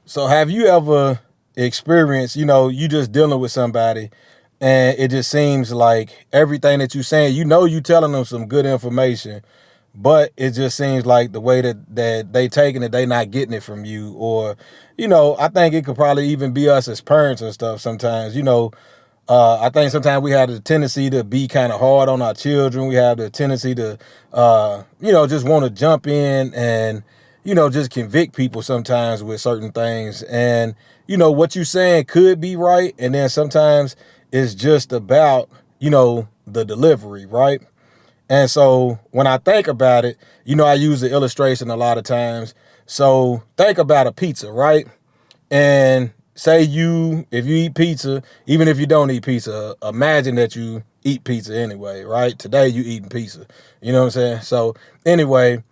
So have you ever experienced, you just dealing with somebody and it just seems like everything that you're saying, you telling them some good information, but it just seems like the way that they taking it, they not getting it from you. Or, I think it could probably even be us as parents and stuff sometimes. I think sometimes we have the tendency to be kind of hard on our children. We have the tendency to, just want to jump in and, just convict people sometimes with certain things. And, what you're saying could be right. And then sometimes it's just about, the delivery, right? And so when I think about it, I use the illustration a lot of times. So think about a pizza, right? And say if you eat pizza, even if you don't eat pizza, imagine that you eat pizza anyway, right? Today you eating pizza. You know what I'm saying? So anyway,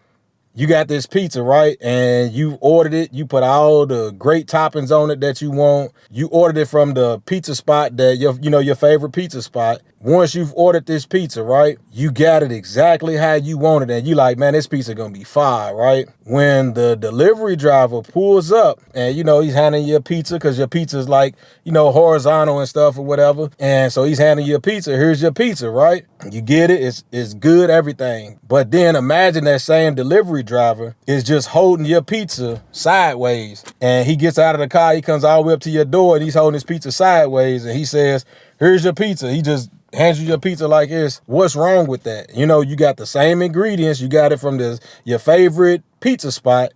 you got this pizza, right? And you ordered it. You put all the great toppings on it that you want. You ordered it from the pizza spot that your favorite pizza spot. Once you've ordered this pizza, right? You got it exactly how you want it. And you like, man, this pizza gonna be fire, right? When the delivery driver pulls up and, he's handing you a pizza because your pizza is like, horizontal and stuff or whatever. And so he's handing you a pizza. Here's your pizza, right? You get it. It's good, everything. But then imagine that same delivery driver is just holding your pizza sideways. And he gets out of the car. He comes all the way up to your door and he's holding his pizza sideways. And he says, here's your pizza. He just hands you your pizza like this. What's wrong with that? You got the same ingredients. You got it from your favorite pizza spot.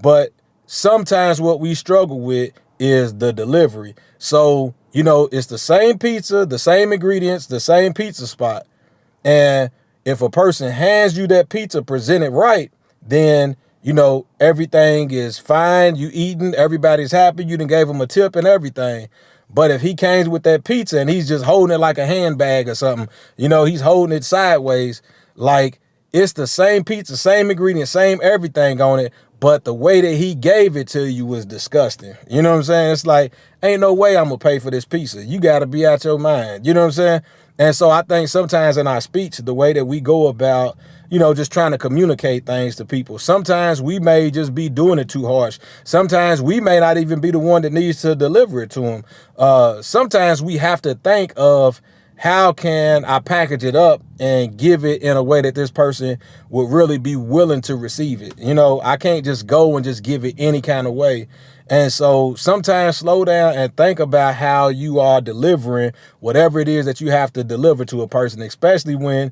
But sometimes what we struggle with is the delivery. So, it's the same pizza, the same ingredients, the same pizza spot. And if a person hands you that pizza presented right, then, everything is fine. You eating, everybody's happy. You done gave them a tip and everything. But if he came with that pizza and he's just holding it like a handbag or something, he's holding it sideways, like it's the same pizza, same ingredients, same everything on it, but the way that he gave it to you was disgusting. You know what I'm saying? It's like, ain't no way I'm gonna pay for this pizza. You gotta be out your mind. You know what I'm saying? And so I think sometimes in our speech, the way that we go about, just trying to communicate things to people, sometimes we may just be doing it too harsh. Sometimes we may not even be the one that needs to deliver it to them. Sometimes we have to think of, how can I package it up and give it in a way that this person would really be willing to receive it? I can't just go and just give it any kind of way. And so sometimes slow down and think about how you are delivering whatever it is that you have to deliver to a person, especially when,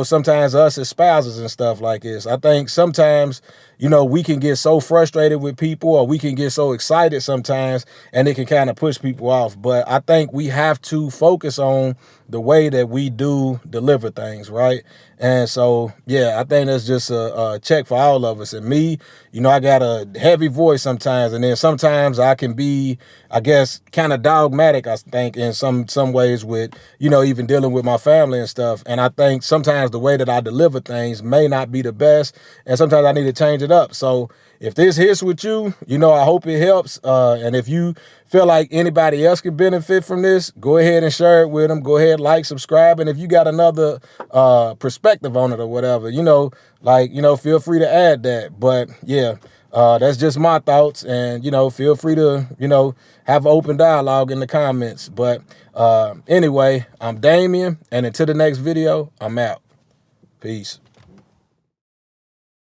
sometimes us as spouses and stuff like this. I think sometimes, we can get so frustrated with people, or we can get so excited sometimes, and it can kind of push people off. But I think we have to focus on the way that we do deliver things, right? And so, yeah, I think that's just a check for all of us. And me, I got a heavy voice sometimes, and then sometimes I can be, I guess, kind of dogmatic, I think, in some ways with, even dealing with my family and stuff. And I think sometimes the way that I deliver things may not be the best, and sometimes I need to change it up. So if this hits with you, I hope it helps. And if you feel like anybody else can benefit from this, go ahead and share it with them. Go ahead, like, subscribe. And if you got another perspective on it or whatever, feel free to add that. But yeah, that's just my thoughts. And, feel free to, have open dialogue in the comments. But anyway, I'm Damien. And until the next video, I'm out. Peace.